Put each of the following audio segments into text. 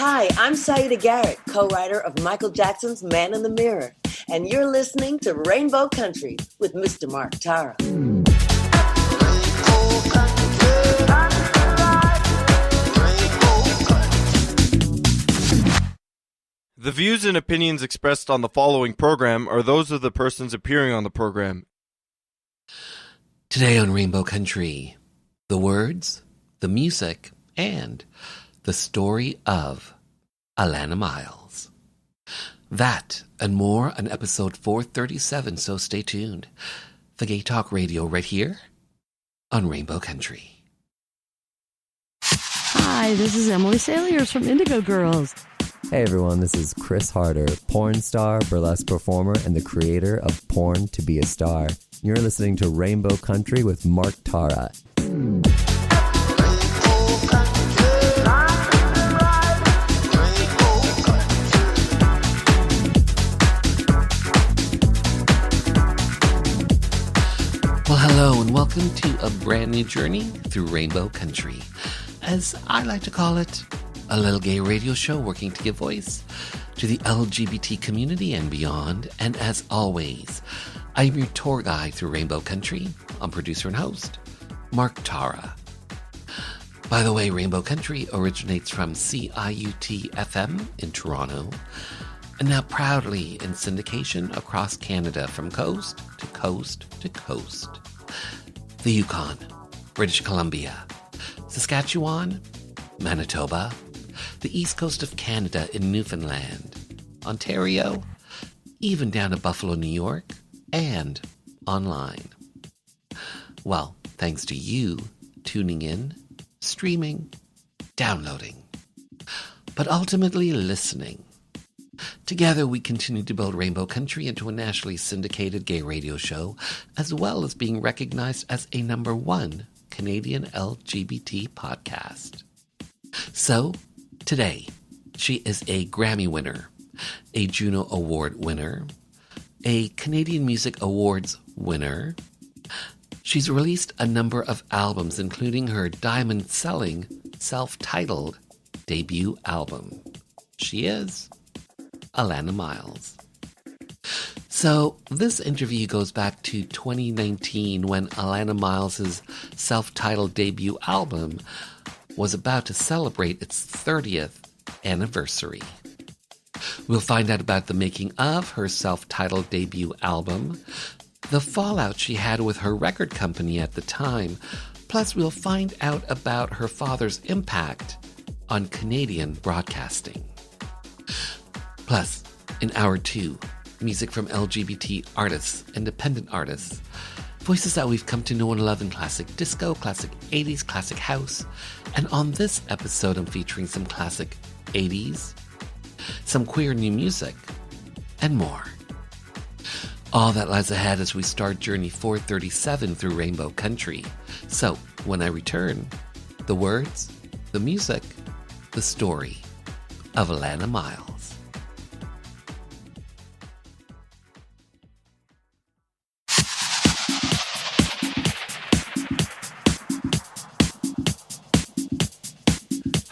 Hi, I'm Saida Garrett, co-writer of Michael Jackson's Man in the Mirror, and you're listening to Rainbow Country with Mr. Mark Tara. The views and opinions expressed on the following program are those of the persons appearing on the program. Today on Rainbow Country, the words, the music, and the story of Alannah Myles. That and more on episode 437, so stay tuned for Gay Talk Radio right here on Rainbow Country. Hi, this is Emily Saliers from Indigo Girls. Hey everyone, this is Chris Harder, porn star, burlesque performer, and the creator of Porn to Be a Star. You're listening to Rainbow Country with Mark Tara. Well, hello and welcome to a brand new journey through Rainbow Country. As I like to call it, a little gay radio show working to give voice to the LGBT community and beyond. And as always, I'm your tour guide through Rainbow Country. I'm producer and host, Mark Tara. By the way, Rainbow Country originates from CIUT-FM in Toronto, and now proudly in syndication across Canada from coast to coast to coast. The Yukon, British Columbia, Saskatchewan, Manitoba, the east coast of Canada in Newfoundland, Ontario, even down to Buffalo, New York, and online. Well, thanks to you tuning in, streaming, downloading, but ultimately listening. Together, we continue to build Rainbow Country into a nationally syndicated gay radio show, as well as being recognized as a #1 Canadian LGBT podcast. So, today, she is a Grammy winner, a Juno Award winner, a Canadian Music Awards winner. She's released a number of albums, including her diamond-selling, self-titled debut album. She is Alannah Myles. So, this interview goes back to 2019 when Alannah Myles' self-titled debut album was about to celebrate its 30th anniversary. We'll find out about the making of her self-titled debut album, the fallout she had with her record company at the time, plus we'll find out about her father's impact on Canadian broadcasting. Plus, in Hour 2, music from LGBT artists, independent artists, voices that we've come to know and love in classic disco, classic 80s, classic house, and on this episode I'm featuring some classic 80s, some queer new music, and more. All that lies ahead as we start Journey 437 through Rainbow Country. So, when I return, the words, the music, the story of Alannah Myles.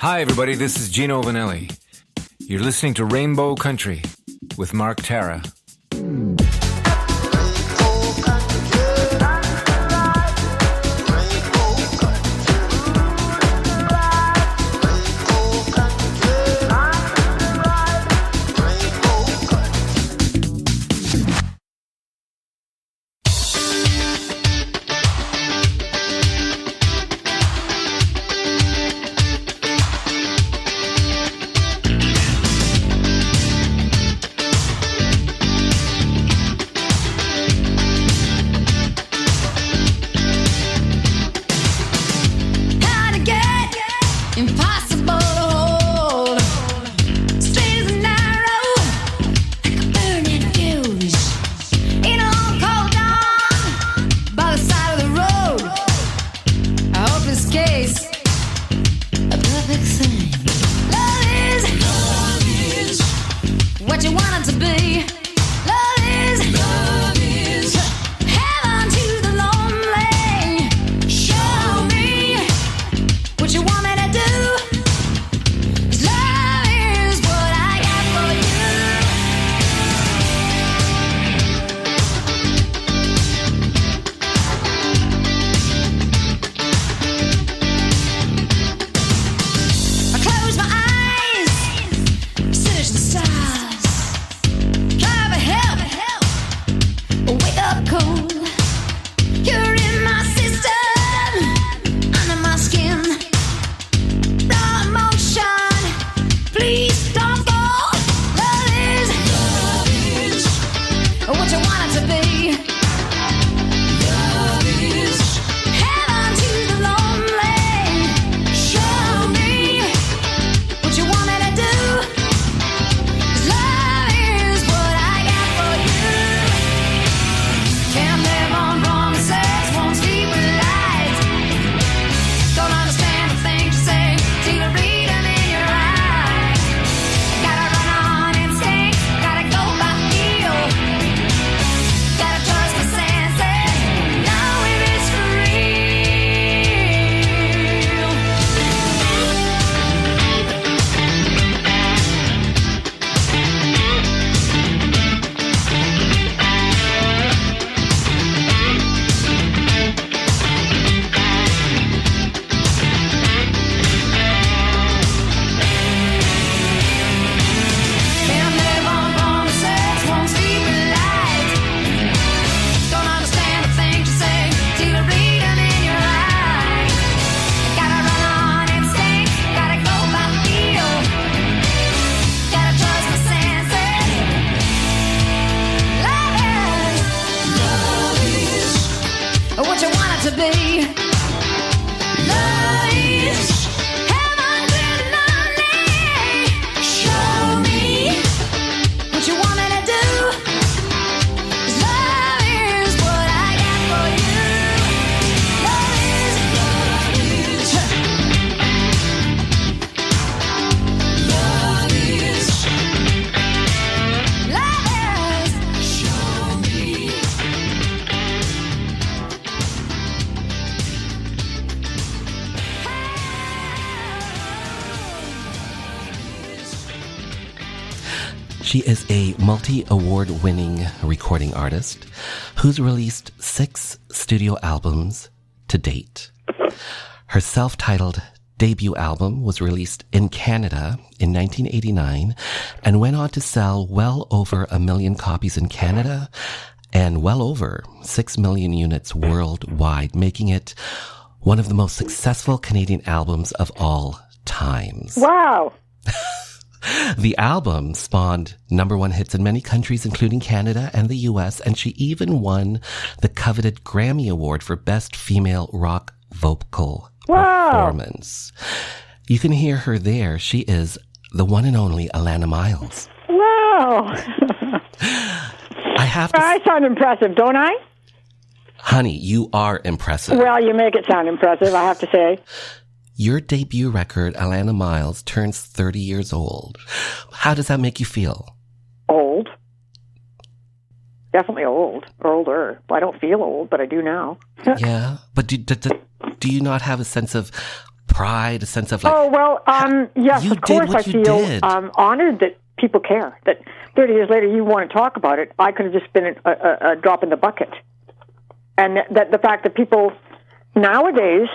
Hi, everybody. This is Gino Vanelli. You're listening to Rainbow Country with Mark Tara. What you want me to do? 'Cause love She is a multi-award winning recording artist who's released 6 studio albums to date. Her self-titled debut album was released in Canada in 1989 and went on to sell well over 1 million copies in Canada and well over 6 million units worldwide, making it one of the most successful Canadian albums of all times. Wow. The album spawned #1 hits in many countries, including Canada and the US, and she even won the coveted Grammy Award for Best Female Rock Vocal Performance. You can hear her there. She is the one and only Alannah Myles. Wow. I sound impressive, don't I? Honey, you are impressive. Well, you make it sound impressive, I have to say. Your debut record, Alannah Myles, turns 30 years old. How does that make you feel? Old. Definitely old. Or older. Well, I don't feel old, but I do now. Yeah, but do you not have a sense of pride, a sense of like... Oh, well, yes, of course I feel honored that people care. That 30 years later you want to talk about it. I could have just been a drop in the bucket. And that the fact that people nowadays...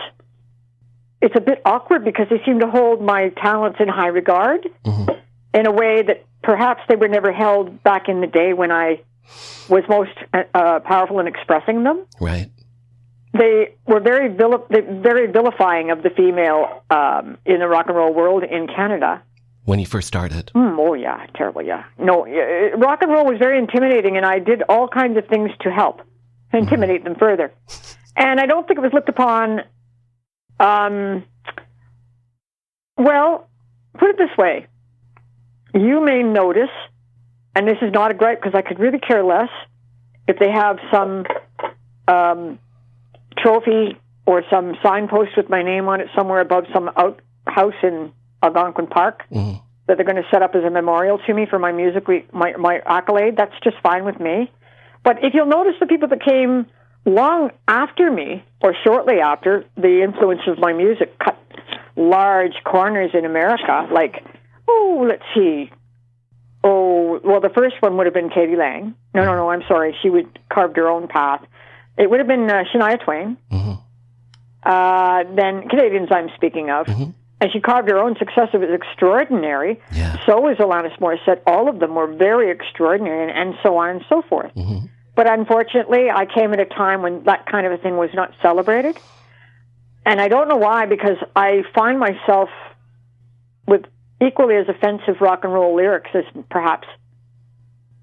It's a bit awkward because they seem to hold my talents in high regard in a way that perhaps they were never held back in the day when I was most powerful in expressing them. Right. They were very vilifying of the female in the rock and roll world in Canada. When you first started? Oh, yeah, terrible, yeah. No, rock and roll was very intimidating, and I did all kinds of things to help intimidate them further. And I don't think it was looked upon... well, put it this way. You may notice, and this is not a gripe because I could really care less, if they have some trophy or some signpost with my name on it somewhere above some house in Algonquin Park that they're going to set up as a memorial to me for my music, my accolade. That's just fine with me. But if you'll notice the people that came long after me, or shortly after, the influence of my music cut large corners in America, like, let's see. Well, the first one would have been Katie Lang. No, I'm sorry. She would carved her own path. It would have been Shania Twain. Then Canadians I'm speaking of. And she carved her own success. It was extraordinary. Yeah. So was Alanis Morissette. All of them were very extraordinary, and so on and so forth. But unfortunately, I came at a time when that kind of a thing was not celebrated. And I don't know why, because I find myself with equally as offensive rock and roll lyrics as perhaps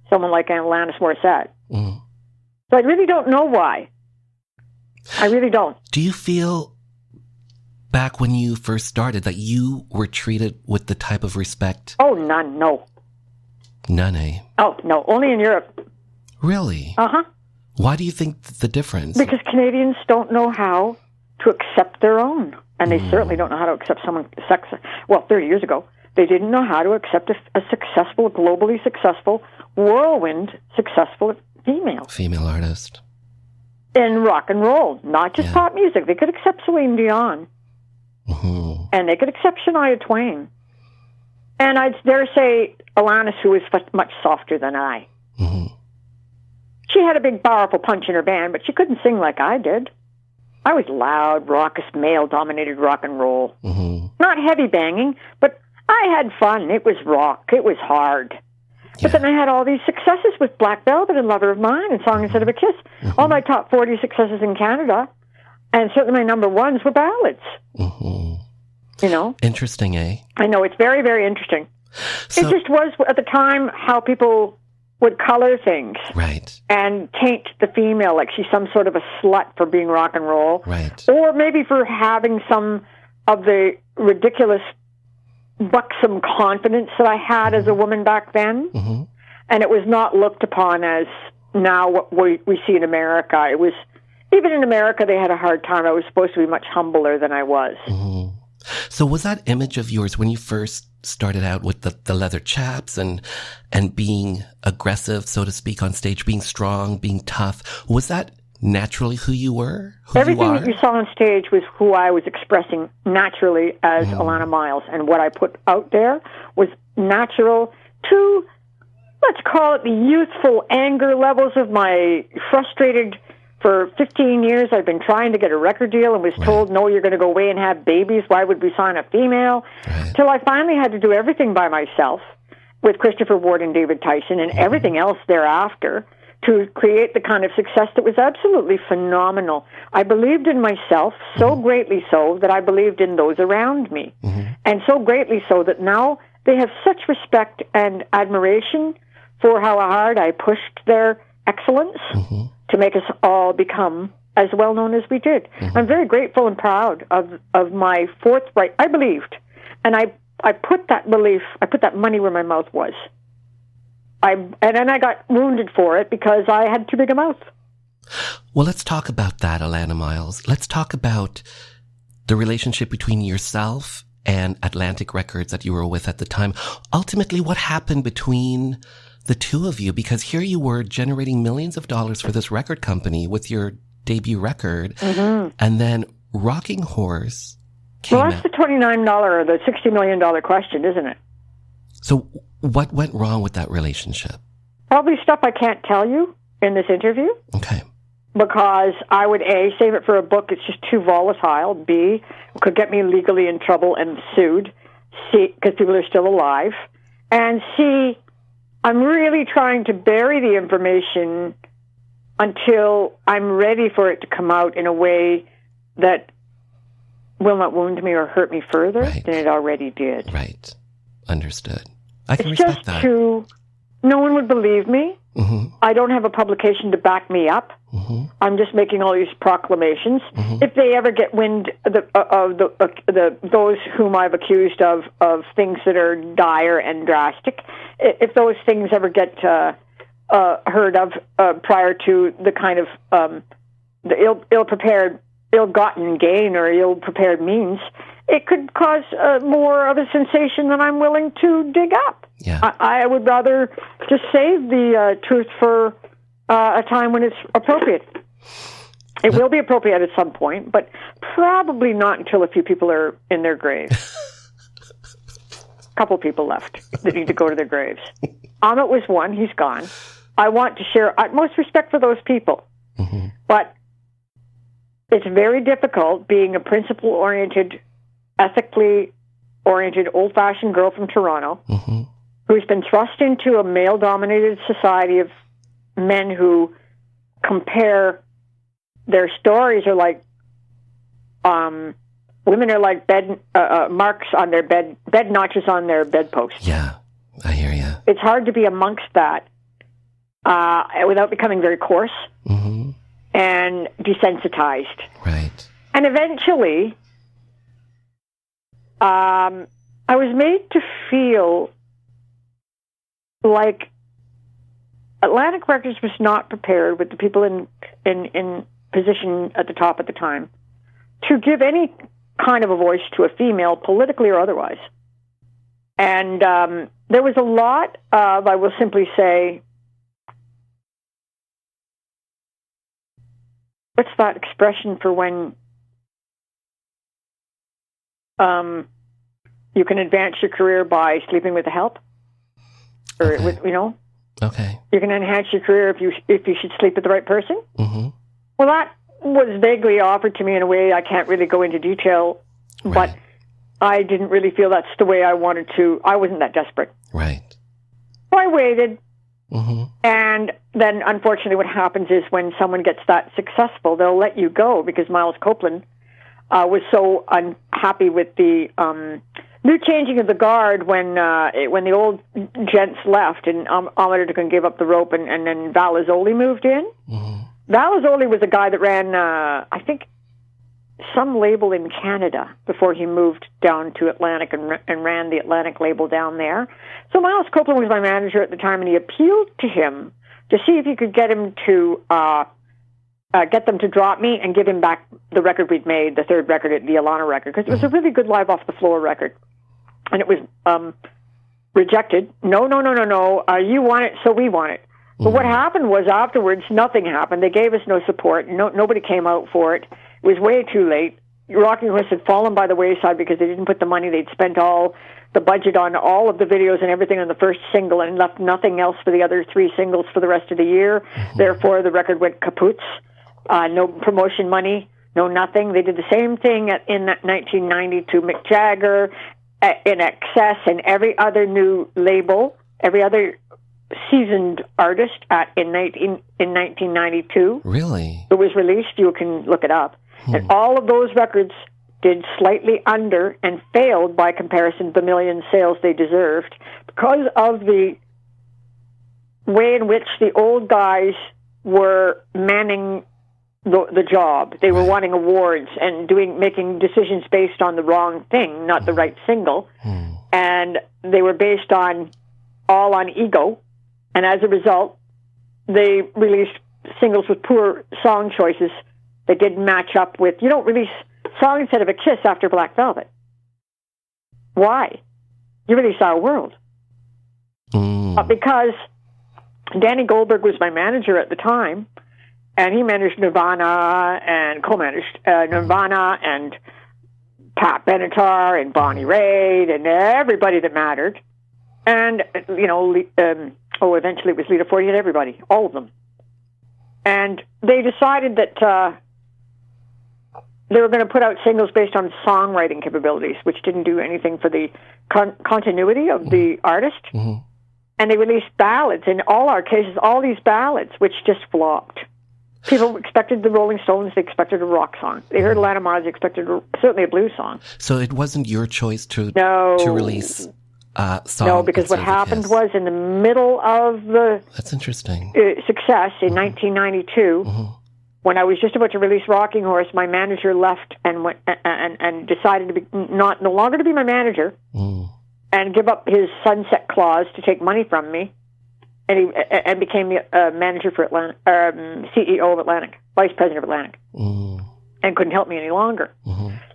someone like Alanis Morissette. So I really don't know why. I really don't. Do you feel back when you first started that you were treated with the type of respect? Oh, none, no. None, eh? Oh, no, only in Europe. Really? Why do you think the difference? Because Canadians don't know how to accept their own. And they certainly don't know how to accept someone... 30 years ago, they didn't know how to accept a successful, globally successful, whirlwind successful female artist. In rock and roll, not just pop music. They could accept Celine Dion. And they could accept Shania Twain. And I'd dare say Alanis, who is much softer than I. She had a big, powerful punch in her band, but she couldn't sing like I did. I was loud, raucous, male-dominated rock and roll. Not heavy banging, but I had fun. It was rock. It was hard. But then I had all these successes with Black Velvet and Lover of Mine and Song Instead of a Kiss. All my top 40 successes in Canada, and certainly my number ones were ballads. You know? Interesting, eh? I know. It's very, very interesting. So, it just was, at the time, how people would color things. Right. And taint the female like she's some sort of a slut for being rock and roll. Right. Or maybe for having some of the ridiculous buxom confidence that I had as a woman back then. And it was not looked upon as now what we see in America. It was, even in America, they had a hard time. I was supposed to be much humbler than I was. So was that image of yours when you first started out with the leather chaps and being aggressive, so to speak, on stage, being strong, being tough, was that naturally who you were? Everything that you saw on stage was who I was expressing naturally as Alannah Myles, and what I put out there was natural to let's call it the youthful anger levels of my frustrated. For 15 years, I've been trying to get a record deal and was told, no, you're going to go away and have babies. Why would we sign a female? Right. Till I finally had to do everything by myself with Christopher Ward and David Tyson and everything else thereafter to create the kind of success that was absolutely phenomenal. I believed in myself so greatly so that I believed in those around me. And so greatly so that now they have such respect and admiration for how hard I pushed their excellence to make us all become as well known as we did. I'm very grateful and proud of my forthright. I believed, and I put that belief, I put that money where my mouth was. And then I got wounded for it because I had too big a mouth. Well, let's talk about that, Alannah Myles. Let's talk about the relationship between yourself and Atlantic Records that you were with at the time. Ultimately, what happened between the two of you? Because here you were generating millions of dollars for this record company with your debut record, and then Rocking Horse came out. Well, that's the $29 or the $60 million question, isn't it? So what went wrong with that relationship? Probably stuff I can't tell you in this interview. Okay. Because I would, A, save it for a book. It's just too volatile. B, it could get me legally in trouble and sued. C, because people are still alive. And C, I'm really trying to bury the information until I'm ready for it to come out in a way that will not wound me or hurt me further than it already did. Right. Understood. I can It's respect just that. no one would believe me. I don't have a publication to back me up. I'm just making all these proclamations. If they ever get wind of those whom I've accused of things that are dire and drastic, if those things ever get heard of prior to the kind of the ill-gotten gain or ill-prepared means, it could cause more of a sensation than I'm willing to dig up. Yeah. I would rather just save the truth for a time when it's appropriate. It will be appropriate at some point, but probably not until a few people are in their graves. A couple people left that need to go to their graves. Amit was one. He's gone. I want to share utmost respect for those people. But it's very difficult being a principle-oriented, ethically oriented, old-fashioned girl from Toronto who's been thrust into a male-dominated society of men who compare their stories are like women are like bed marks on their bed notches on their bedposts. Yeah, I hear you. It's hard to be amongst that without becoming very coarse and desensitized. Right. And eventually, I was made to feel like Atlantic Records was not prepared with the people in position at the top at the time to give any kind of a voice to a female, politically or otherwise. And there was a lot of, I will simply say, what's that expression for when you can advance your career by sleeping with the help? Or, Okay. with, Okay. you can enhance your career if you should sleep with the right person. Well, that was vaguely offered to me in a way I can't really go into detail, but I didn't really feel that's the way I wanted to. I wasn't that desperate. Right. So I waited, and then unfortunately what happens is when someone gets that successful, they'll let you go because Miles Copeland was so unhappy with the new changing of the guard when the old gents left and Amador gave up the rope and then Val Azzoli moved in. Val Azzoli was a guy that ran, I think, some label in Canada before he moved down to Atlantic and ran the Atlantic label down there. So Miles Copeland was my manager at the time, and he appealed to him to see if he could get him to get them to drop me and give him back the record we'd made, the third record, the Alannah record, because it was a really good live off the floor record. And it was rejected. No. You want it, so we want it. But what happened was afterwards, nothing happened. They gave us no support. Nobody came out for it. It was way too late. Rocking Horse had fallen by the wayside because they didn't put the money. They'd spent all the budget on all of the videos and everything on the first single and left nothing else for the other 3 singles for the rest of the year. Therefore, the record went kaput. No promotion money, no nothing. They did the same thing in 1990 to Mick Jagger, In Excess, and every other new label, every other seasoned artist in 1992. Really? It was released. You can look it up. And all of those records did slightly under and failed by comparison to the million sales they deserved because of the way in which the old guys were manning the job. They were wanting awards and making decisions based on the wrong thing, not the right single. And they were based all on ego. And as a result, they released singles with poor song choices that didn't match up with... You don't release Song Instead of a Kiss after Black Velvet. Why? You release Our World. Because Danny Goldberg was my manager at the time, and he managed Nirvana and co-managed Nirvana and Pat Benatar and Bonnie Raitt and everybody that mattered. And, eventually it was Lita Ford and everybody, all of them. And they decided that they were going to put out singles based on songwriting capabilities, which didn't do anything for the continuity of the artist. And they released ballads. In all our cases, all these ballads, which just flopped. People expected the Rolling Stones, they expected a rock song. They heard Alannah Myles, they expected certainly a blues song. So it wasn't your choice to release songs? No, because what happened was in the middle of the That's interesting. Success in 1992, when I was just about to release Rocking Horse, my manager left and went and decided to be no longer to be my manager and give up his sunset clause to take money from me. And became the manager for Atlantic, CEO of Atlantic, vice president of Atlantic, and couldn't help me any longer.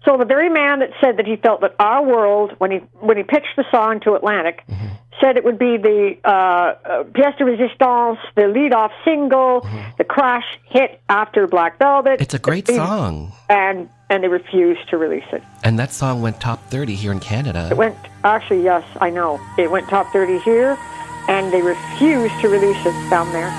So the very man that said that he felt that Our World, when he pitched the song to Atlantic, said it would be the pièce de résistance, the lead-off single, the crash hit after Black Velvet. It's a great song. And they refused to release it. And that song went top 30 here in Canada. It went, actually, yes, I know. It went top 30 here. And they refused to release it down there.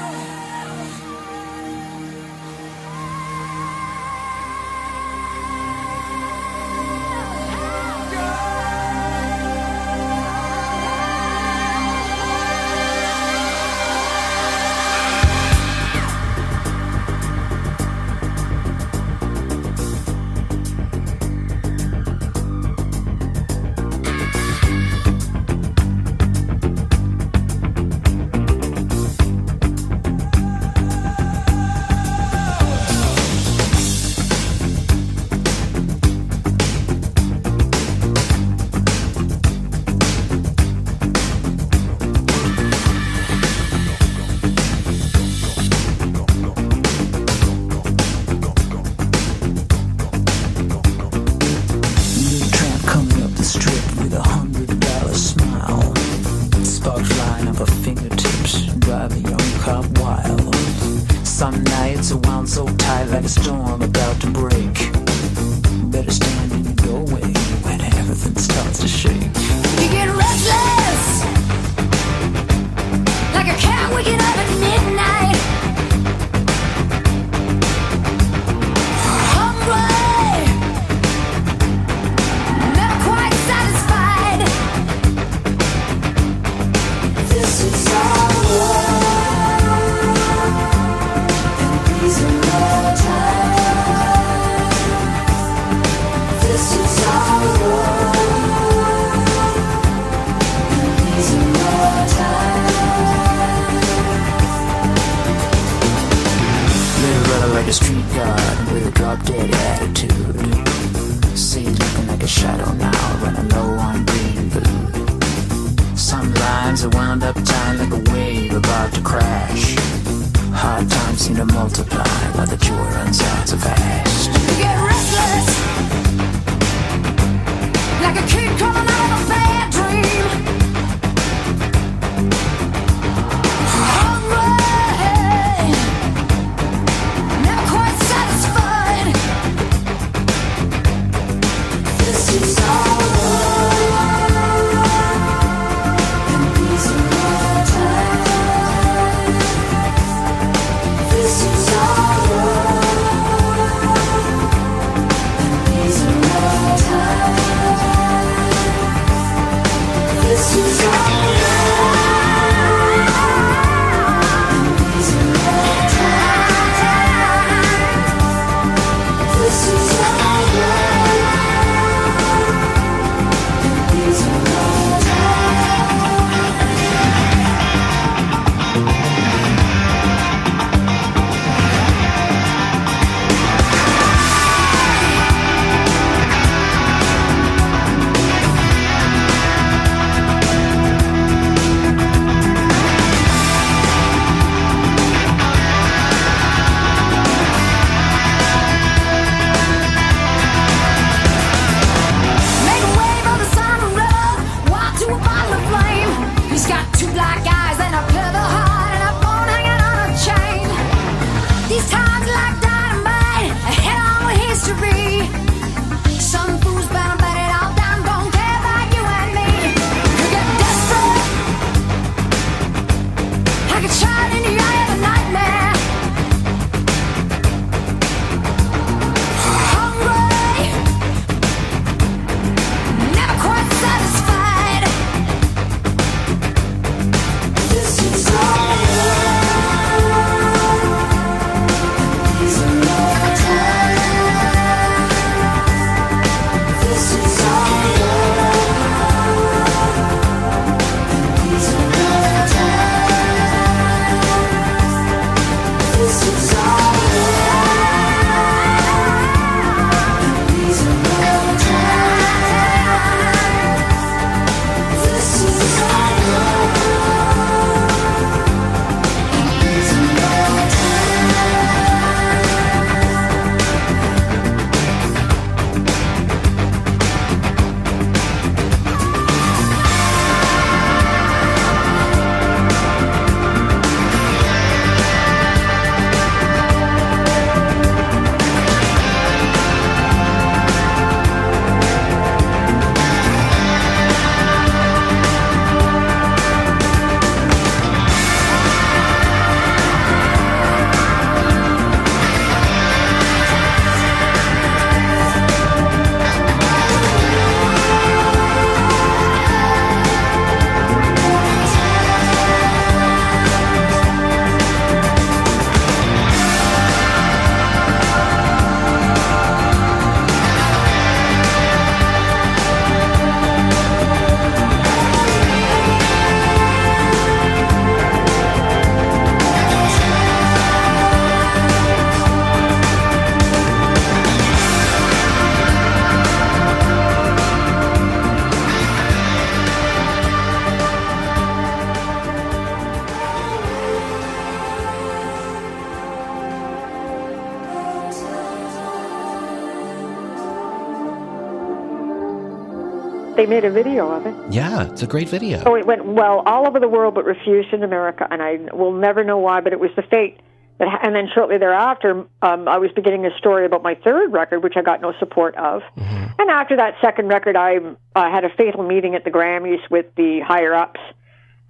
They made a video of it. Yeah, it's a great video. So it went well all over the world, but refused in America, and I will never know why, but it was the fate. And then shortly thereafter, I was beginning a story about my third record, which I got no support of. Mm-hmm. And after that second record, I had a fatal meeting at the Grammys with the higher-ups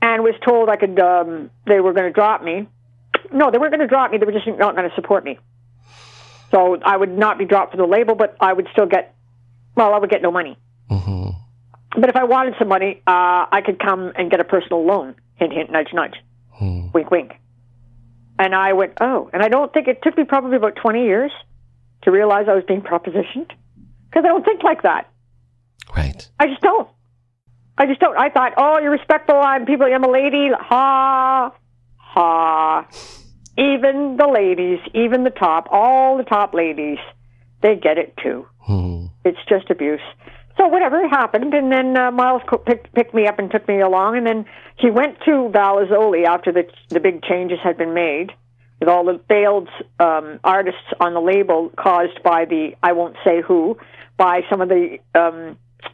and was told I could. They were going to drop me. No, they weren't going to drop me. They were just not going to support me. So I would not be dropped from the label, but I would still get, I would get no money. Mm-hmm. But if I wanted some money, I could come and get a personal loan. Hint, hint, nudge, nudge. Wink, wink. And I went, oh. And I don't think it took me probably about 20 years to realize I was being propositioned. Because I don't think like that. Right. I just don't. I thought, oh, you're respectful. I'm a lady. Ha, ha. Even the ladies, even the top, all the top ladies, they get it too. It's just abuse. So whatever happened, and then Myles picked me up and took me along, and then he went to Valazoli after the big changes had been made, with all the failed artists on the label caused by I won't say who, by some of the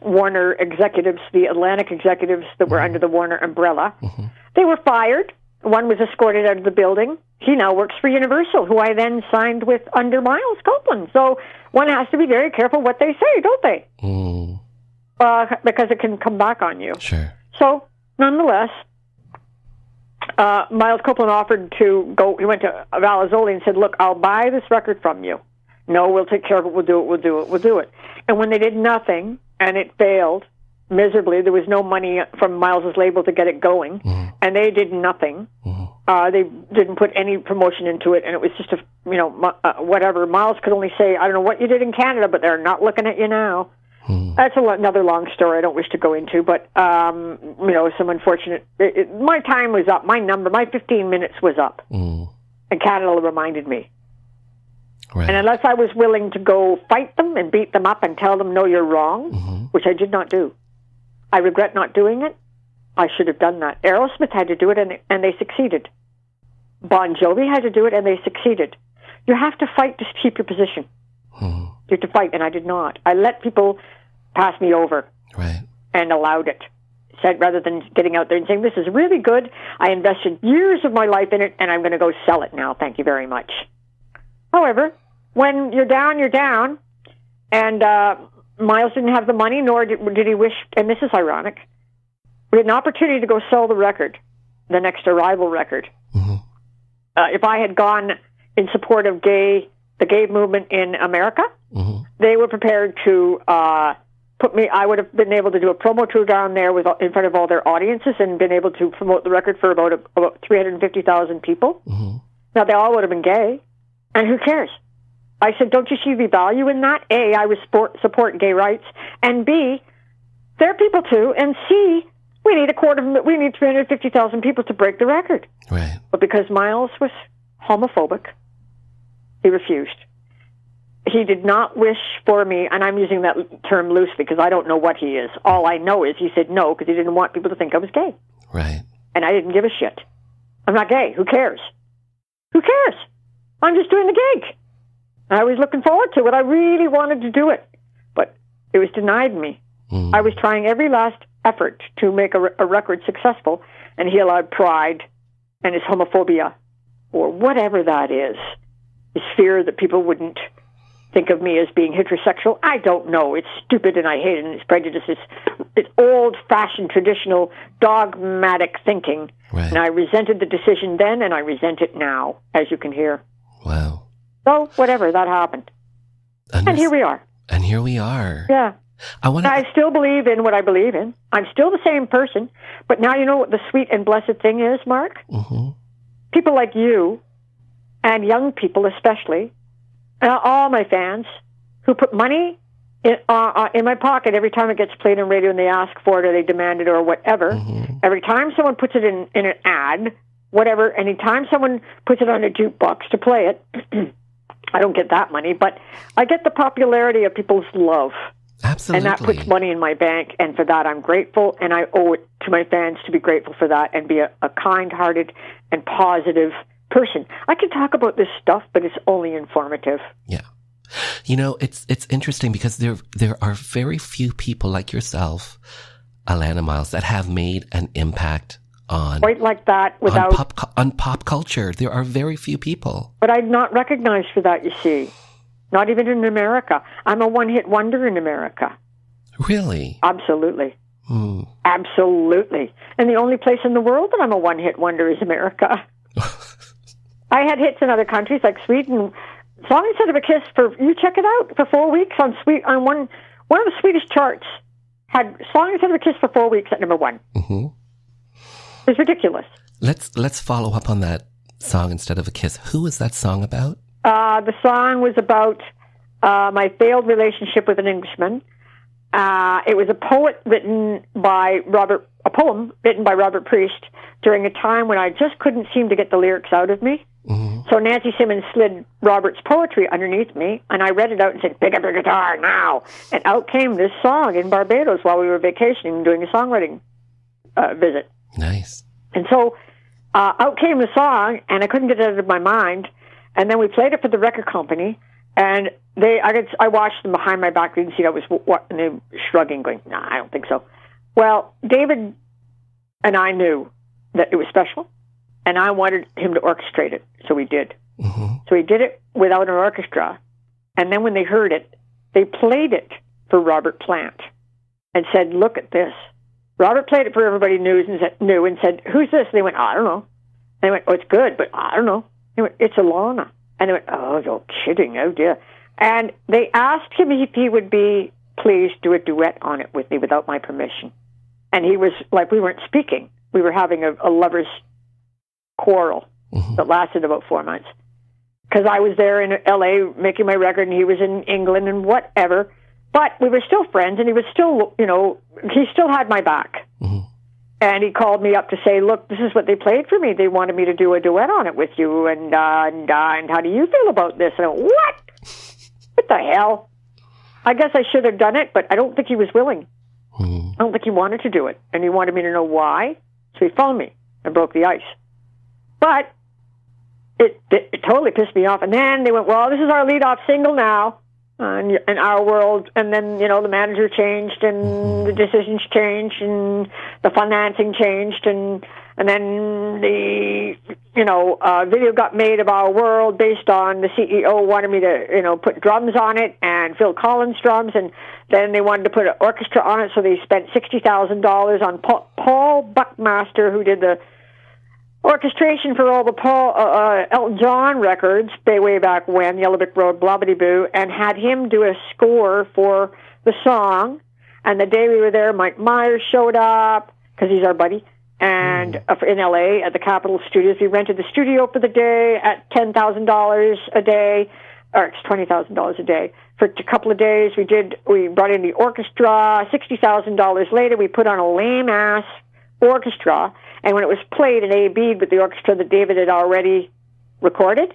Warner executives, the Atlantic executives that were under the Warner umbrella. Mm-hmm. They were fired. One was escorted out of the building. He now works for Universal, who I then signed with under Miles Copeland. So one has to be very careful what they say, don't they? Because it can come back on you. Sure. So, nonetheless, Miles Copeland offered to go. He went to Valazoli and said, look, I'll buy this record from you. No, we'll take care of it. We'll do it. And when they did nothing, and it failed miserably, there was no money from Miles's label to get it going, and they did nothing. They didn't put any promotion into it, and it was just whatever. Miles could only say, I don't know what you did in Canada, but they're not looking at you now. That's another long story I don't wish to go into, but, some unfortunate... my time was up. My 15 minutes was up. And Canada reminded me. Right. And unless I was willing to go fight them and beat them up and tell them, no, you're wrong, which I did not do. I regret not doing it. I should have done that. Aerosmith had to do it, and they succeeded. Bon Jovi had to do it, and they succeeded. You have to fight to keep your position. You have to fight, and I did not. I let people pass me over, right, and allowed it. Said rather than getting out there and saying, this is really good, I invested years of my life in it, and I'm going to go sell it now. Thank you very much. However, when you're down, you're down. And Miles didn't have the money, nor did he wish, and this is ironic, we had an opportunity to go sell the record, the next Arrival record. If I had gone in support of the gay movement in America, they were prepared to put me, I would have been able to do a promo tour down there in front of all their audiences and been able to promote the record for about 350,000 people. Now, they all would have been gay. And who cares? I said, don't you see the value in that? A, I would support gay rights. And B, they're people too. And C, we need 350,000 people to break the record. Right. But because Miles was homophobic, he refused. He did not wish for me, and I'm using that term loosely because I don't know what he is. All I know is he said no because he didn't want people to think I was gay. Right. And I didn't give a shit. I'm not gay. Who cares? Who cares? I'm just doing the gig. I was looking forward to it. I really wanted to do it, but it was denied me. I was trying every last effort to make a record successful, and he allowed pride and his homophobia, or whatever that is, his fear that people wouldn't think of me as being heterosexual. I don't know. It's stupid, and I hate it, and it's prejudice. It's old-fashioned, traditional, dogmatic thinking, right. And I resented the decision then, and I resent it now, as you can hear. Wow. So, whatever, that happened. And here we are. And here we are. Yeah. I still believe in what I believe in. I'm still the same person. But now you know what the sweet and blessed thing is, Mark? People like you, and young people especially, all my fans, who put money in my pocket every time it gets played on radio and they ask for it or they demand it or whatever. Every time someone puts it in an ad, whatever, anytime someone puts it on a jukebox to play it, I don't get that money, but I get the popularity of people's love. Absolutely. And that puts money in my bank, and for that I'm grateful, and I owe it to my fans to be grateful for that and be a kind-hearted and positive person. I can talk about this stuff, but it's only informative. Yeah. You know, it's interesting because there are very few people like yourself, Alannah Myles, that have made an impact on quite like that on pop culture. There are very few people. But I'm not recognized for that, you see. Not even in America. I'm a one-hit wonder in America. Really? Absolutely. Absolutely. And the only place in the world that I'm a one-hit wonder is America. I had hits in other countries like Sweden. Song Instead of a Kiss, you check it out, for 4 weeks on one of the Swedish charts had Song Instead of a Kiss for 4 weeks at number one. Mm-hmm. It's ridiculous. Let's follow up on that Song Instead of a Kiss. Who was that song about? The song was about my failed relationship with an Englishman. It was a poem written by Robert Priest during a time when I just couldn't seem to get the lyrics out of me. Mm-hmm. So Nancy Simmons slid Robert's poetry underneath me, and I read it out and said, "Pick up your guitar now." And out came this song in Barbados while we were vacationing, doing a songwriting visit. Nice. And so out came the song, and I couldn't get it out of my mind. And then we played it for the record company, and I watched them behind my back. They didn't see I was what, and they were shrugging, going, "Nah, I don't think so." Well, David and I knew that it was special, and I wanted him to orchestrate it, so we did. Mm-hmm. So he did it without an orchestra, and then when they heard it, they played it for Robert Plant and said, "Look at this." Robert played it for everybody knew and said, "Who's this?" And they went, "I don't know." And they went, "Oh, it's good, but I don't know." They went, "It's Alannah." And they went, "Oh, you're kidding. Oh, dear." And they asked him if he would be pleased to do a duet on it with me without my permission. And he was like, we weren't speaking. We were having a lover's quarrel that lasted about 4 months. Because I was there in L.A. making my record, and he was in England and whatever. But we were still friends, and he was still, he still had my back. Mm-hmm. And he called me up to say, "Look, this is what they played for me. They wanted me to do a duet on it with you, and how do you feel about this?" And I went, "What? What the hell?" I guess I should have done it, but I don't think he was willing. Mm-hmm. I don't think he wanted to do it, and he wanted me to know why. So he phoned me and broke the ice. But it totally pissed me off. And then they went, "Well, this is our lead-off single now." In our world, and then the manager changed, and the decisions changed, and the financing changed, and then the video got made of Our World based on the CEO wanted me to put drums on it, and Phil Collins drums, and then they wanted to put an orchestra on it, so they spent $60,000 on Paul Buckmaster, who did the orchestration for all the Elton John records way back when, Yellow Brick Road, Blobbity Boo, and had him do a score for the song. And the day we were there, Mike Myers showed up, because he's our buddy, and in L.A. at the Capitol Studios. We rented the studio for the day at $10,000 a day, or it's $20,000 a day. For a couple of days, we brought in the orchestra. $60,000 later, we put on a lame-ass orchestra. And when it was played in A-B with the orchestra that David had already recorded,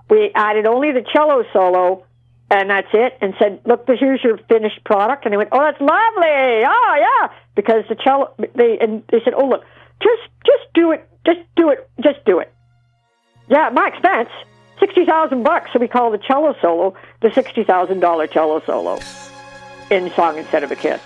we added only the cello solo, and that's it, and said, "Look, here's your finished product." And they went, "Oh, that's lovely. Oh, yeah." Because the cello, they said, "Oh, look, just do it. Just do it. Just do it." Yeah, at my expense, $60,000. So we call the cello solo the $60,000 cello solo in Song Instead of a Kiss.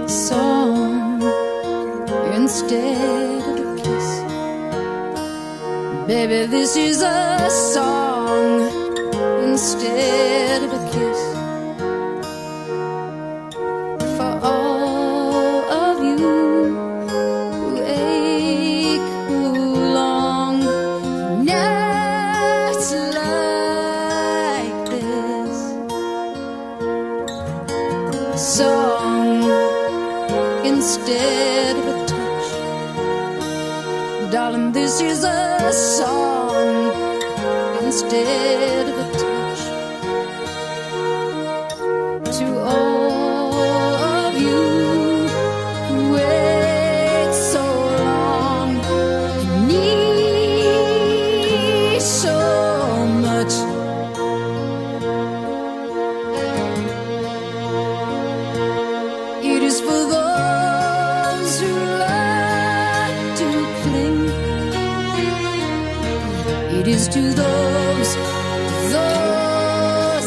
song instead of a kiss. Baby, this is a song instead of a kiss. For all of you who ache, who long for nights like this, a song instead of a touch. Darling, this is a song instead of a touch. To all of you who wait so long and need so much, it is for those who like to cling. It is to those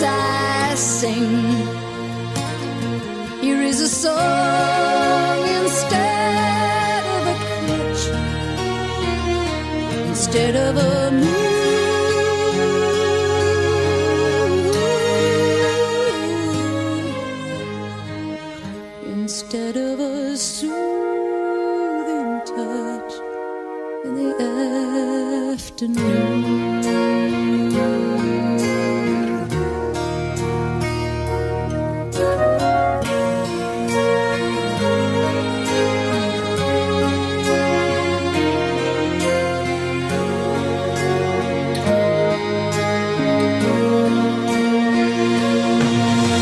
I sing. Here is a song instead of a crutch, instead of a moon, instead of a soothing touch in the afternoon.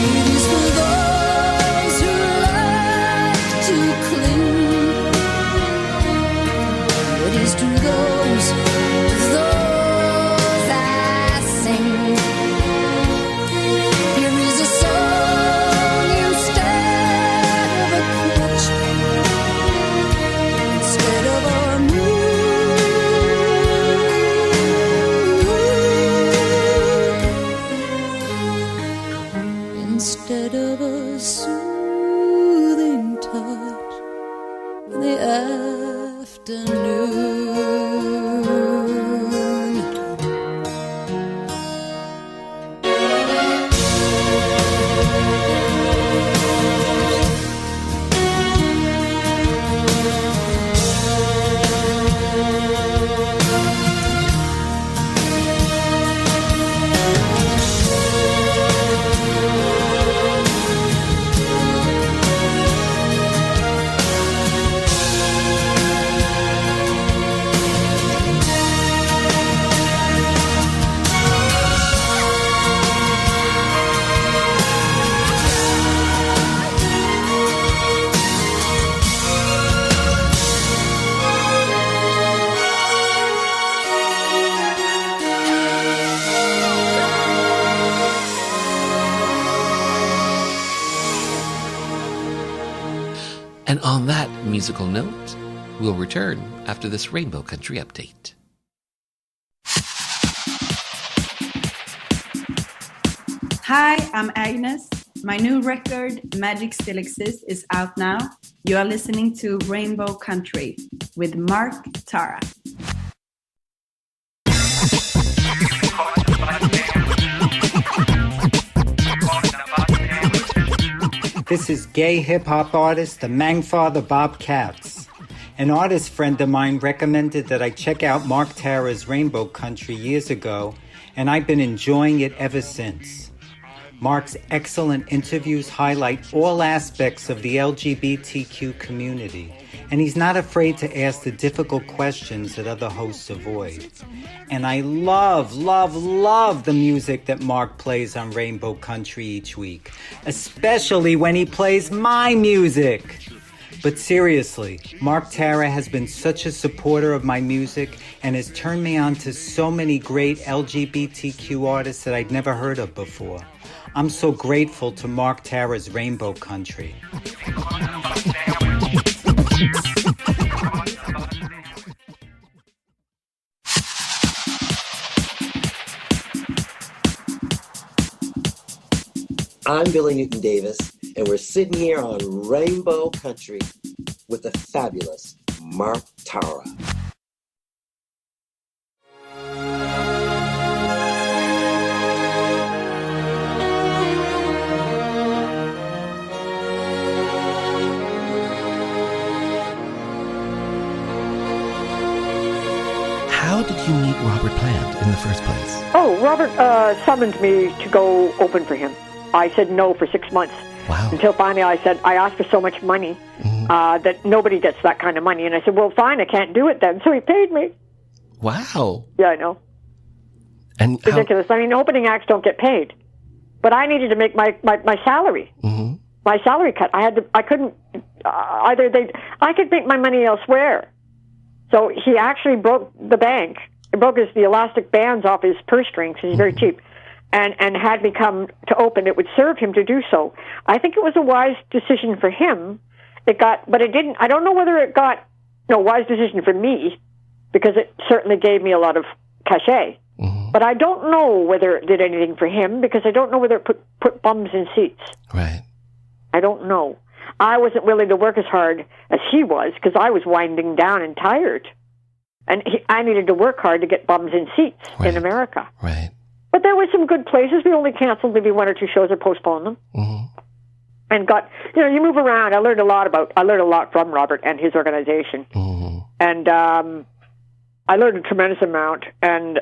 It is for those who like to cling. It is to those I sing. Here is a song instead of a crutch, instead of a moon, instead of a soothing touch in the afternoon. And on that musical note, we'll return after this Rainbow Country update. Hi, I'm Agnes. My new record, Magic Still Exists, is out now. You are listening to Rainbow Country with Mark Tara. This is gay hip-hop artist, the Mangfather Bob Katz. An artist friend of mine recommended that I check out Mark Tara's Rainbow Country years ago, and I've been enjoying it ever since. Mark's excellent interviews highlight all aspects of the LGBTQ community, and he's not afraid to ask the difficult questions that other hosts avoid. And I love the music that Mark plays on Rainbow Country each week, especially when he plays my music. But seriously, Mark Tara has been such a supporter of my music and has turned me on to so many great LGBTQ artists that I'd never heard of before. I'm so grateful to Mark Tara's Rainbow Country. I'm Billy Newton Davis, and we're sitting here on Rainbow Country with the fabulous Mark Tara. How did you meet Robert Plant in the first place? Oh, Robert summoned me to go open for him. I said no for 6 months. Wow. Until finally I asked for so much money that nobody gets that kind of money. And I said, well, fine, I can't do it then. So he paid me. Wow. Yeah, I know. And ridiculous. I mean, opening acts don't get paid. But I needed to make my salary. Mm-hmm. My salary cut. I couldn't, I could make my money elsewhere. So he actually broke the bank. He broke the elastic bands off his purse strings, because he's very cheap, and had me come to open. It would serve him to do so. I think it was a wise decision for him. But it didn't. I don't know whether it got wise decision for me, because it certainly gave me a lot of cachet. Mm-hmm. But I don't know whether it did anything for him, because I don't know whether it put bums in seats. Right. I don't know. I wasn't willing to work as hard as he was, because I was winding down and tired. And I needed to work hard to get bums in seats in America. Right. But there were some good places. We only canceled maybe 1 or 2 shows or postponed them. Mm-hmm. And you move around. I learned a lot from Robert and his organization. Mm-hmm. And I learned a tremendous amount, and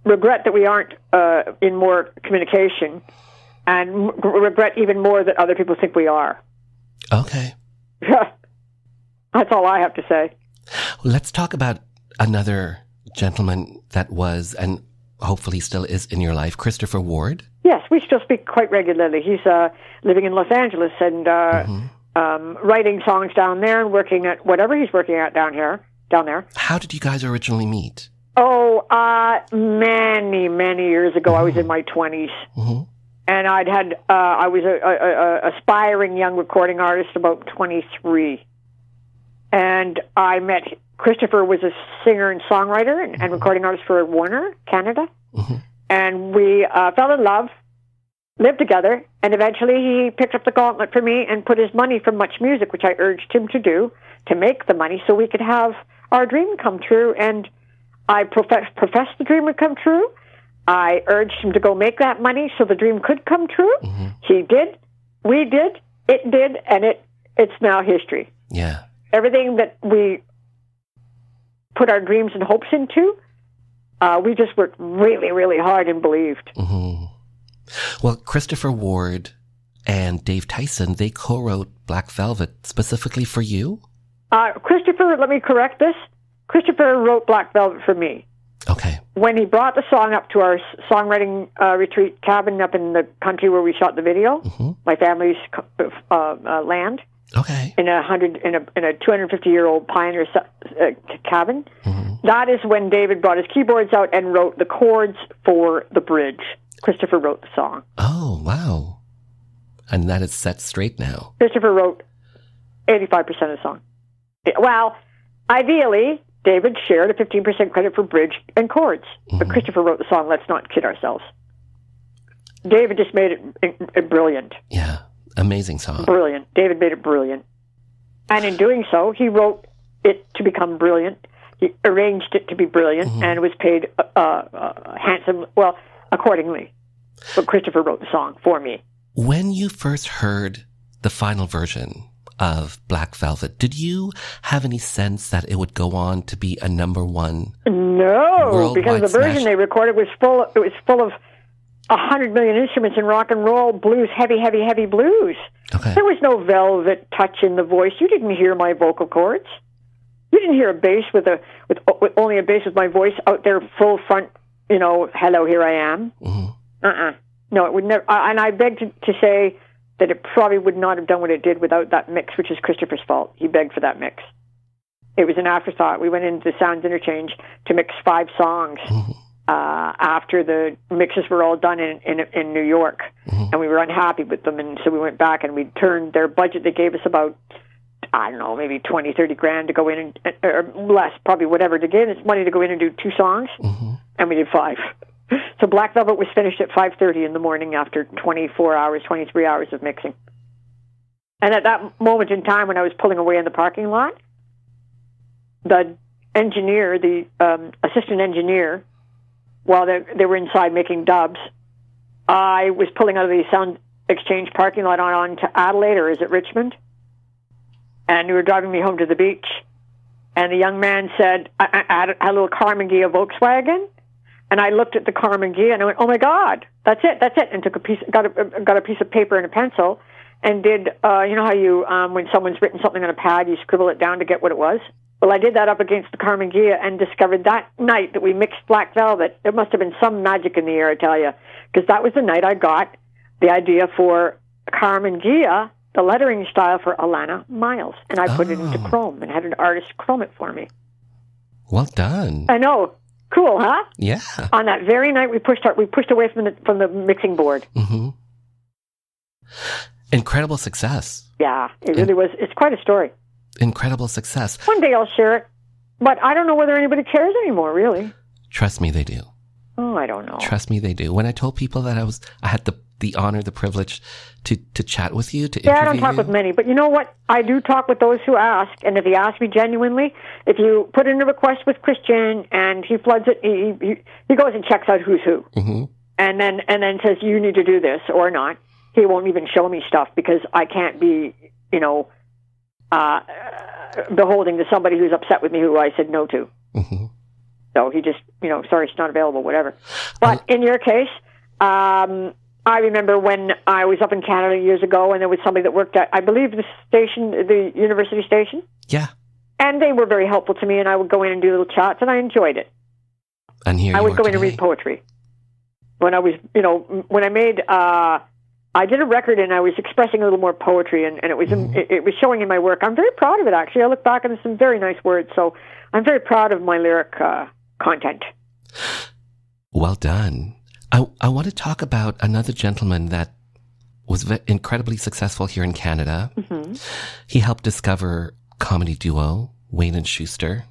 regret that we aren't in more communication, and regret even more that other people think we are. Okay. That's all I have to say. Well, let's talk about another gentleman that was, and hopefully still is in your life, Christopher Ward. Yes, we still speak quite regularly. He's living in Los Angeles and writing songs down there and working at whatever he's working at down there. How did you guys originally meet? Oh, many, many years ago. I was in my 20s. Mm-hmm. And I was a aspiring young recording artist, about 23. And I met, Christopher was a singer and songwriter and recording artist for Warner, Canada. Mm-hmm. And we fell in love, lived together, and eventually he picked up the gauntlet for me and put his money from Much Music, which I urged him to do, to make the money so we could have our dream come true. And I professed the dream would come true. I urged him to go make that money so the dream could come true. Mm-hmm. He did. We did. It did. And it's now history. Yeah. Everything that we put our dreams and hopes into, we just worked really, really hard and believed. Mm-hmm. Well, Christopher Ward and Dave Tyson, they co-wrote Black Velvet specifically for you? Christopher, let me correct this. Christopher wrote Black Velvet for me. Okay. When he brought the song up to our songwriting retreat cabin up in the country where we shot the video, my family's land. Okay. In a 250-year-old pioneer cabin. Mm-hmm. That is when David brought his keyboards out and wrote the chords for the bridge. Christopher wrote the song. Oh, wow. And that is set straight now. Christopher wrote 85% of the song. Well, ideally, David shared a 15% credit for bridge and chords. Mm-hmm. But Christopher wrote the song, let's not kid ourselves. David just made it brilliant. Yeah, amazing song. Brilliant. David made it brilliant. And in doing so, he wrote it to become brilliant. He arranged it to be brilliant and was paid accordingly. But Christopher wrote the song for me. When you first heard the final version of Black Velvet, did you have any sense that it would go on to be a number one? No, because the version they recorded was full of 100 million instruments in rock and roll, blues, heavy, heavy, heavy blues. Okay. There was no velvet touch in the voice. You didn't hear my vocal cords. You didn't hear a bass with only a bass with my voice out there full front. Hello, here I am. Mm-hmm. No, it would never. And I beg to say that it probably would not have done what it did without that mix, which is Christopher's fault. He begged for that mix. It was an afterthought. We went into the Sounds Interchange to mix 5 songs after the mixes were all done in New York, and we were unhappy with them, and so we went back and we turned their budget. They gave us about, I don't know, maybe 20, 30 grand to go in, or less, probably whatever, to give us money to go in and do 2 songs, and we did 5. So Black Velvet was finished at 5:30 in the morning after 23 hours of mixing. And at that moment in time when I was pulling away in the parking lot, the engineer, the assistant engineer, while they were inside making dubs, I was pulling out of the Sound Exchange parking lot on to Adelaide, or is it Richmond? And they were driving me home to the beach. And the young man said, I had a little Carmen Ghia Volkswagen. And I looked at the Carmen Ghia and I went, oh my God, that's it. And got a piece of paper and a pencil and did, you know how you, when someone's written something on a pad, you scribble it down to get what it was? Well, I did that up against the Carmen Ghia and discovered that night that we mixed Black Velvet, there must have been some magic in the air, I tell you, because that was the night I got the idea for Carmen Ghia, the lettering style for Alannah Myles, and I put it into chrome and had an artist chrome it for me. Well done. I know. Cool, huh? Yeah. On that very night, we pushed away from the mixing board. Mm-hmm. Incredible success. Yeah, it really was. It's quite a story. Incredible success. One day I'll share it, but I don't know whether anybody cares anymore, really. Trust me, they do. Oh, I don't know. Trust me, they do. When I told people that I had the honor, the privilege to chat with you, to interview you. I don't talk with many, but you know what? I do talk with those who ask, and if he asks me genuinely, if you put in a request with Christian and he floods it, he goes and checks out who's who, and then says you need to do this or not. He won't even show me stuff because I can't be, beholding to somebody who's upset with me who I said no to. Mm-hmm. So he just, sorry, it's not available, whatever. But in your case, I remember when I was up in Canada years ago, and there was somebody that worked at, I believe, the university station. Yeah. And they were very helpful to me, and I would go in and do little chats, and I enjoyed it. And here I would go in and read poetry. When I was, when I made, I did a record, and I was expressing a little more poetry, and it was it was showing in my work. I'm very proud of it, actually. I look back, and there's some very nice words, so I'm very proud of my lyric content. Well done. I want to talk about another gentleman that was incredibly successful here in Canada. Mm-hmm. He helped discover comedy duo Wayne and Schuster.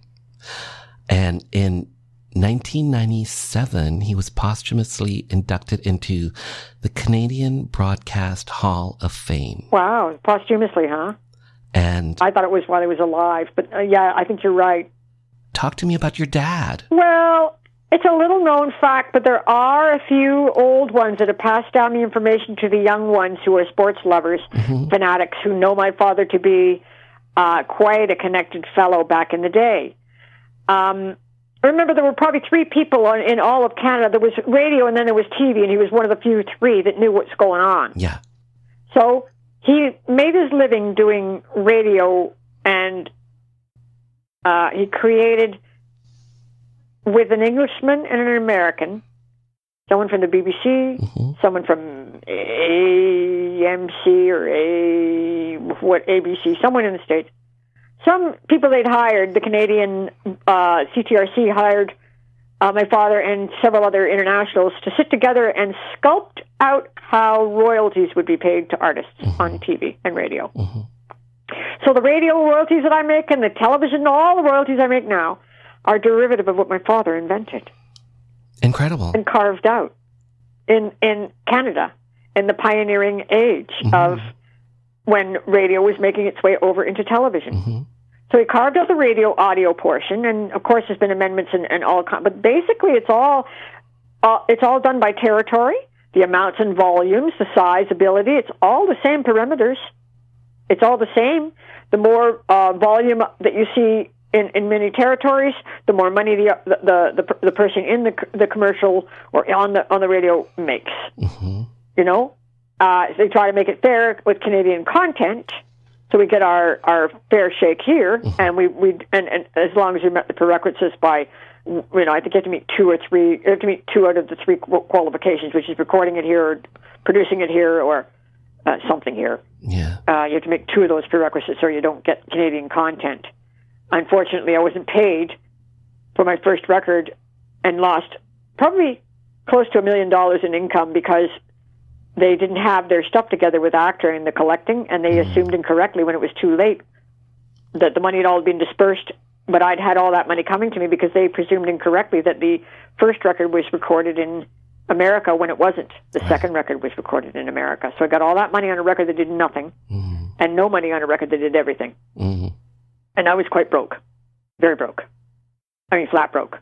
And in 1997, he was posthumously inducted into the Canadian Broadcast Hall of Fame. Wow, posthumously, huh? And I thought it was while he was alive, but yeah, I think you're right. Talk to me about your dad. Well, it's a little-known fact, but there are a few old ones that have passed down the information to the young ones who are sports lovers, fanatics, who know my father to be quite a connected fellow back in the day. Remember, there were probably three people in all of Canada. There was radio, and then there was TV, and he was one of the few three that knew what's going on. Yeah. So he made his living doing radio, and he created, with an Englishman and an American, someone from the BBC, someone from AMC or ABC, someone in the States. Some people they'd hired, the Canadian CTRC hired my father and several other internationals to sit together and sculpt out how royalties would be paid to artists on TV and radio. So the radio royalties that I make and the television, all the royalties I make now are derivative of what my father invented. Incredible. And carved out in Canada in the pioneering age of when radio was making its way over into television. So he carved out the radio audio portion, and of course there's been amendments and all, but basically it's all done by territory, the amounts and volumes, the size, ability, it's all the same parameters. It's all the same. The more volume that you see in many territories, the more money the person in the commercial or on the radio makes. They try to make it fair with Canadian content, so we get our fair shake here, and we as long as you met the prerequisites by, I think you have to meet two out of the three qualifications, which is recording it here, or producing it here, or something here. Yeah, you have to make two of those prerequisites, or you don't get Canadian content. Unfortunately, I wasn't paid for my first record and lost probably close to $1 million in income because they didn't have their stuff together with ACTRA and the collecting, and they assumed incorrectly when it was too late that the money had all been dispersed but I'd had all that money coming to me because they presumed incorrectly that the first record was recorded in America when it wasn't. The second record was recorded in America. So I got all that money on a record that did nothing, and no money on a record that did everything. And I was quite broke. Very broke. I mean, flat broke.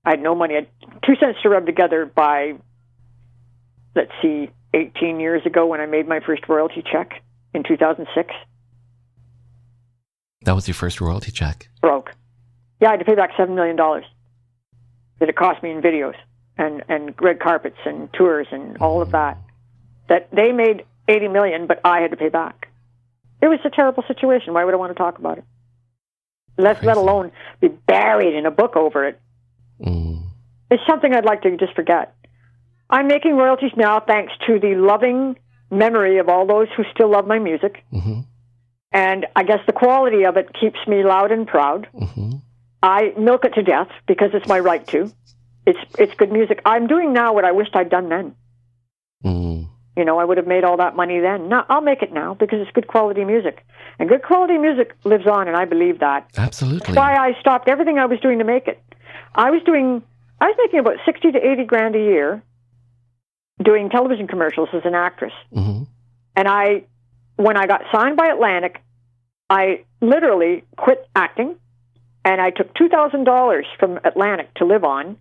I had no money. I had 2 cents to rub together by, let's see, 18 years ago when I made my first royalty check in 2006. That was your first royalty check? Broke. Yeah, I had to pay back $7 million that it cost me in videos and red carpets and tours and all of that. That they made $80 million, but I had to pay back. It was a terrible situation. Why would I want to talk about it? Let alone be buried in a book over it. It's something I'd like to just forget. I'm making royalties now thanks to the loving memory of all those who still love my music. And I guess the quality of it keeps me loud and proud. I milk it to death because it's my right to. It's good music. I'm doing now what I wished I'd done then. You know, I would have made all that money then. No, I'll make it now because it's good quality music. And good quality music lives on, and I believe that. Absolutely. That's why I stopped everything I was doing to make it. I was making about 60 to 80 grand a year doing television commercials as an actress. And when I got signed by Atlantic, I literally quit acting, and I took $2,000 from Atlantic to live on.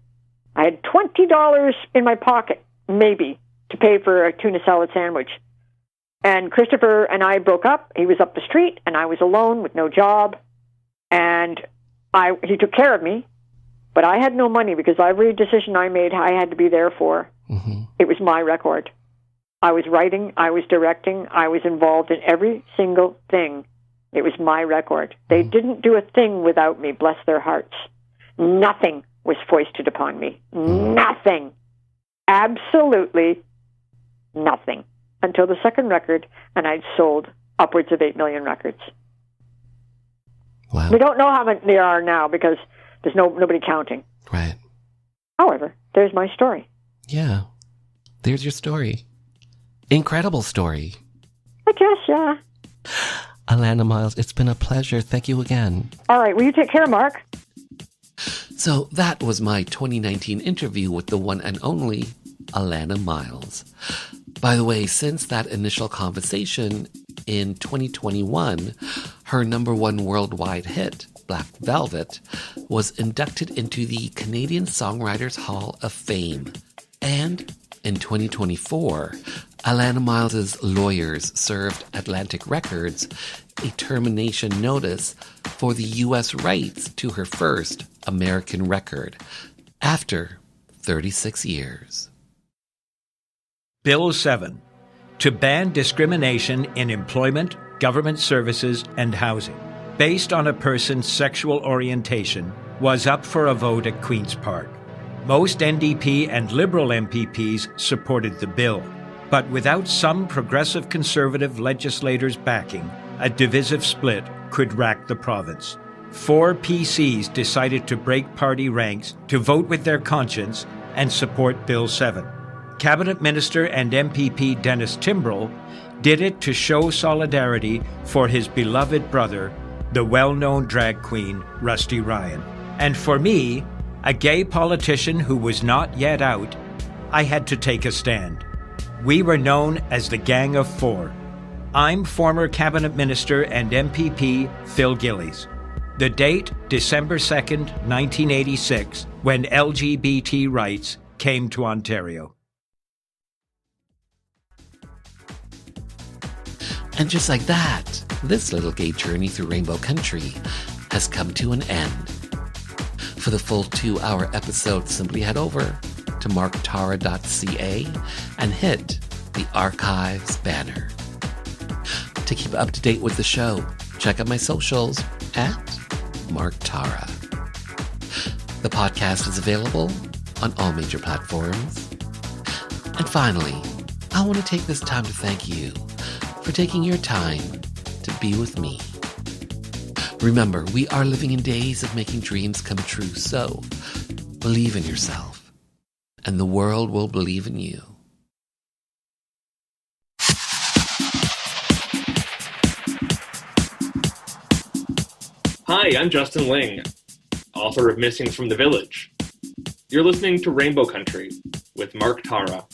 I had $20 in my pocket, maybe, to pay for a tuna salad sandwich. And Christopher and I broke up. He was up the street, and I was alone with no job. And he took care of me, but I had no money because every decision I made, I had to be there for. It was my record. I was writing, I was directing, I was involved in every single thing. It was my record. They didn't do a thing without me, bless their hearts. Nothing was foisted upon me. Nothing. Absolutely nothing. Until the second record, and I'd sold upwards of 8 million records. Wow. We don't know how many there are now because there's nobody counting. Right. However, there's my story. Yeah. There's your story. Incredible story. I guess, yeah. Alannah Myles, it's been a pleasure. Thank you again. All right. Will you take care, Mark? So that was my 2019 interview with the one and only Alannah Myles. By the way, since that initial conversation in 2021, her #1 worldwide hit, Black Velvet, was inducted into the Canadian Songwriters Hall of Fame. And in 2024, Alannah Myles' lawyers served Atlantic Records a termination notice for the U.S. rights to her first American record after 36 years. Bill 7, to ban discrimination in employment, government services, and housing, based on a person's sexual orientation, was up for a vote at Queen's Park. Most NDP and Liberal MPPs supported the bill, but without some progressive Conservative legislators' backing, a divisive split could rack the province. 4 PCs decided to break party ranks to vote with their conscience and support Bill 7. Cabinet Minister and MPP Dennis Timbrell did it to show solidarity for his beloved brother, the well-known drag queen Rusty Ryan. And for me, a gay politician who was not yet out, I had to take a stand. We were known as the Gang of Four. I'm former Cabinet Minister and MPP Phil Gillies. The date, December 2nd, 1986, when LGBT rights came to Ontario. And just like that, this little gay journey through Rainbow Country has come to an end. For the full 2-hour episode, simply head over to marktara.ca and hit the archives banner. To keep up to date with the show, check out my socials at Mark Tara. The podcast is available on all major platforms. And finally, I want to take this time to thank you for taking your time to be with me. Remember, we are living in days of making dreams come true, so believe in yourself, and the world will believe in you. Hi, I'm Justin Ling, author of Missing from the Village. You're listening to Rainbow Country with Mark Tara.